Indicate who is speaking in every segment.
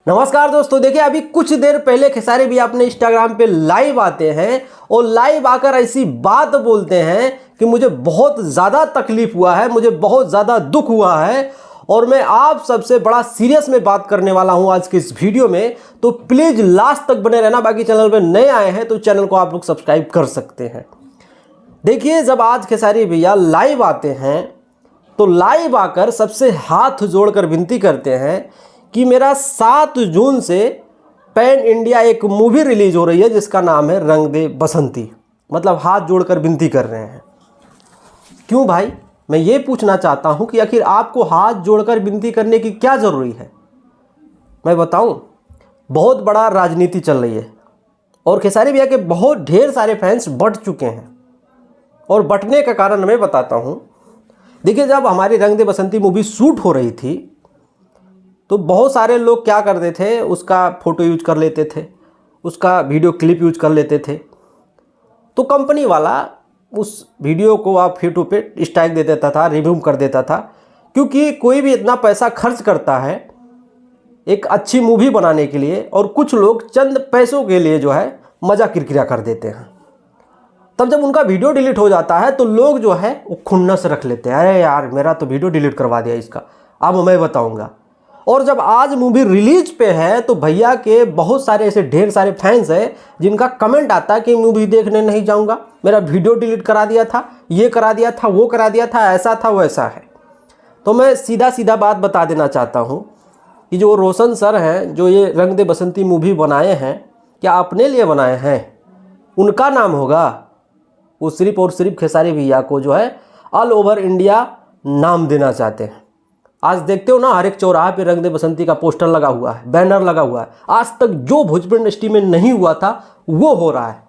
Speaker 1: नमस्कार दोस्तों, देखिए अभी कुछ देर पहले खेसारी भी अपने इंस्टाग्राम पे लाइव आते हैं और लाइव आकर ऐसी बात बोलते हैं कि मुझे बहुत ज़्यादा तकलीफ हुआ है, मुझे बहुत ज़्यादा दुख हुआ है और मैं आप सबसे बड़ा सीरियस में बात करने वाला हूं आज के इस वीडियो में। तो प्लीज़ लास्ट तक बने रहना। बाकी चैनल पर नए आए हैं तो चैनल को आप लोग सब्सक्राइब कर सकते हैं। देखिए, जब आज खेसारी भैया लाइव आते हैं तो लाइव आकर सबसे हाथ जोड़कर विनती करते हैं कि मेरा 7 जून से पैन इंडिया एक मूवी रिलीज हो रही है जिसका नाम है रंग दे बसंती। मतलब हाथ जोड़कर विनती कर रहे हैं। क्यों भाई? मैं ये पूछना चाहता हूं कि आखिर आपको हाथ जोड़कर विनती करने की क्या ज़रूरी है? मैं बताऊं, बहुत बड़ा राजनीति चल रही है और खेसारी भैया के बहुत ढेर सारे फैंस बट चुके हैं। और बटने का कारण मैं बताता हूं। देखिए, जब हमारी रंग दे बसंती मूवी शूट हो रही थी तो बहुत सारे लोग क्या करते थे, उसका फ़ोटो यूज कर लेते थे, उसका वीडियो क्लिप यूज कर लेते थे। तो कंपनी वाला उस वीडियो को आप फ़ोटो पे स्ट्राइक दे देता था, रिमूव कर देता था। क्योंकि कोई भी इतना पैसा खर्च करता है एक अच्छी मूवी बनाने के लिए और कुछ लोग चंद पैसों के लिए जो है मज़ा किरकिरा कर देते हैं। तब जब उनका वीडियो डिलीट हो जाता है तो लोग जो है वो खुन्नस रख लेते हैं, अरे यार मेरा तो वीडियो डिलीट करवा दिया इसका, अब मैं बताऊंगा। और जब आज मूवी रिलीज पे है तो भैया के बहुत सारे ऐसे ढेर सारे फैंस हैं जिनका कमेंट आता है कि मूवी देखने नहीं जाऊंगा, मेरा वीडियो डिलीट करा दिया था, ये करा दिया था, वो करा दिया था, ऐसा था वैसा है। तो मैं सीधा सीधा बात बता देना चाहता हूँ कि जो रोशन सर हैं जो ये रंग दे बसंती मूवी बनाए हैं, क्या अपने लिए बनाए हैं? उनका नाम होगा? वो सिर्फ और सिर्फ खेसारी भैया को जो है ऑल ओवर इंडिया नाम देना चाहते हैं। आज देखते हो ना, हर एक चौराहे पे रंग दे बसंती का पोस्टर लगा हुआ है, बैनर लगा हुआ है। आज तक जो भोजपुरी इंडस्ट्री में नहीं हुआ था वो हो रहा है।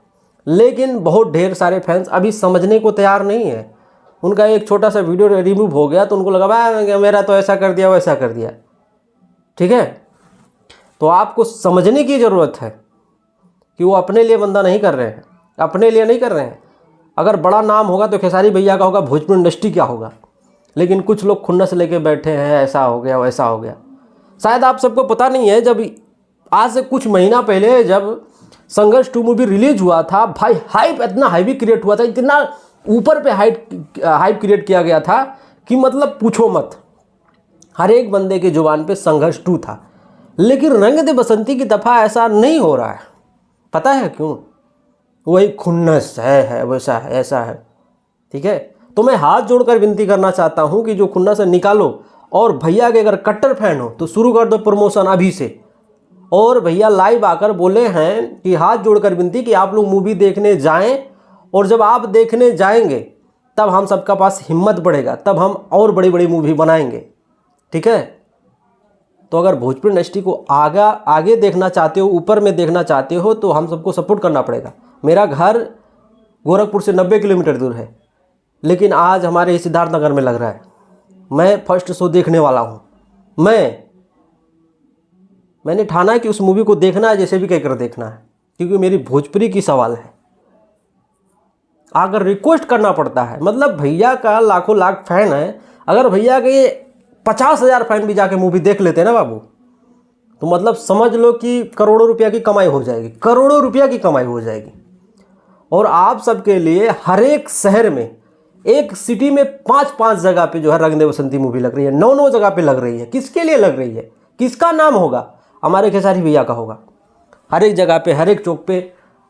Speaker 1: लेकिन बहुत ढेर सारे फैंस अभी समझने को तैयार नहीं है। उनका एक छोटा सा वीडियो रिमूव हो गया तो उनको लगा भाई मेरा तो ऐसा कर दिया वैसा कर दिया। ठीक है, तो आपको समझने की ज़रूरत है कि वो अपने लिए बंदा नहीं कर रहे हैं, अपने लिए नहीं कर रहे हैं। अगर बड़ा नाम होगा तो खेसारी भैया का होगा, भोजपुरी इंडस्ट्री क्या होगा। लेकिन कुछ लोग खुन्नस लेके बैठे हैं, ऐसा हो गया वैसा हो गया। शायद आप सबको पता नहीं है, जब आज से कुछ महीना पहले जब संघर्ष 2 मूवी रिलीज हुआ था, भाई हाइप इतना हाइवी क्रिएट हुआ था, इतना ऊपर पे हाइप क्रिएट किया गया था कि मतलब पूछो मत। हर एक बंदे के जुबान पे संघर्ष 2 था। लेकिन रंग दे बसंती की दफ़ा ऐसा नहीं हो रहा है। पता है क्यों? वही खुन्नस है वैसा है ऐसा है। ठीक है, तो मैं हाथ जोड़कर विनती करना चाहता हूं कि जो खुन्नस है निकालो। और भैया के अगर कट्टर फैन हो तो शुरू कर दो प्रमोशन अभी से। और भैया लाइव आकर बोले हैं कि हाथ जोड़कर विनती कि आप लोग मूवी देखने जाएं, और जब आप देखने जाएंगे तब हम सबका पास हिम्मत बढ़ेगा, तब हम और बड़ी बड़ी मूवी बनाएंगे। ठीक है, तो अगर भोजपुरी इंडस्ट्री को आगे देखना चाहते हो, ऊपर में देखना चाहते हो, तो हम सबको सपोर्ट करना पड़ेगा। मेरा घर गोरखपुर से 90 किलोमीटर दूर है, लेकिन आज हमारे सिद्धार्थनगर में लग रहा है। मैं फर्स्ट शो देखने वाला हूँ। मैंने ठाना है कि उस मूवी को देखना है, जैसे भी कहकर देखना है, क्योंकि मेरी भोजपुरी की सवाल है। अगर रिक्वेस्ट करना पड़ता है, मतलब भैया का लाखों लाख फैन है, अगर भैया के 50,000 फैन भी जाके मूवी देख लेते हैं ना बाबू, तो मतलब समझ लो कि करोड़ों रुपया की कमाई हो जाएगी, करोड़ों रुपया की कमाई हो जाएगी। और आप सबके लिए हर एक शहर में, एक सिटी में 5-5 जगह पे जो है रंग दे बसंती मूवी लग रही है, 9-9 जगह पे लग रही है। किसके लिए लग रही है? किसका नाम होगा? हमारे खेसारी भैया का होगा। हर एक जगह पे, हर एक चौक पे,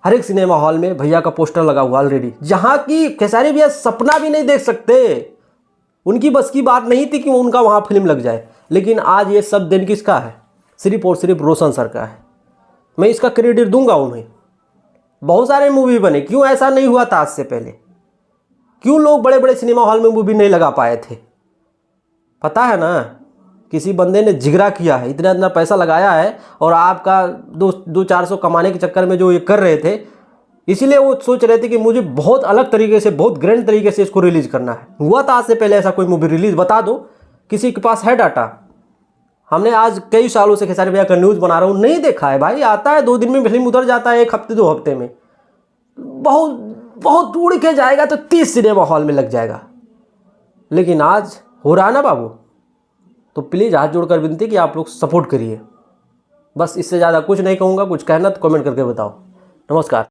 Speaker 1: हर एक सिनेमा हॉल में भैया का पोस्टर लगा हुआ ऑलरेडी, जहाँ की खेसारी भैया सपना भी नहीं देख सकते। उनकी बस की बात नहीं थी कि उनका वहाँ फिल्म लग जाए। लेकिन आज ये सब दिन किसका है? सिर्फ और सिर्फ रोशन सर का है। मैं इसका क्रेडिट दूंगा उन्हें। बहुत सारे मूवी बने, क्यों ऐसा नहीं हुआ था आज से पहले? क्यों लोग बड़े बड़े सिनेमा हॉल में मूवी नहीं लगा पाए थे? पता है ना, किसी बंदे ने जिगरा किया है, इतना इतना पैसा लगाया है, और आपका 200-400 कमाने के चक्कर में जो ये कर रहे थे, इसीलिए वो सोच रहे थे कि मुझे बहुत अलग तरीके से, बहुत ग्रैंड तरीके से इसको रिलीज करना है। हुआ था आज से पहले ऐसा कोई मूवी रिलीज? बता दो, किसी के पास है डाटा? हमने आज कई सालों से खेसारी भैया का न्यूज़ बना रहा हूँ, नहीं देखा है भाई। आता है 2 दिन में फिल्म उतर जाता है, 1 हफ्ते 2 हफ्ते में, बहुत उड़ के जाएगा तो 30 सिनेमा हॉल में लग जाएगा। लेकिन आज हो रहा है ना बाबू। तो प्लीज़ हाथ जोड़कर विनती कि आप लोग सपोर्ट करिए। बस इससे ज़्यादा कुछ नहीं कहूँगा। कुछ कहना तो कमेंट करके बताओ। नमस्कार।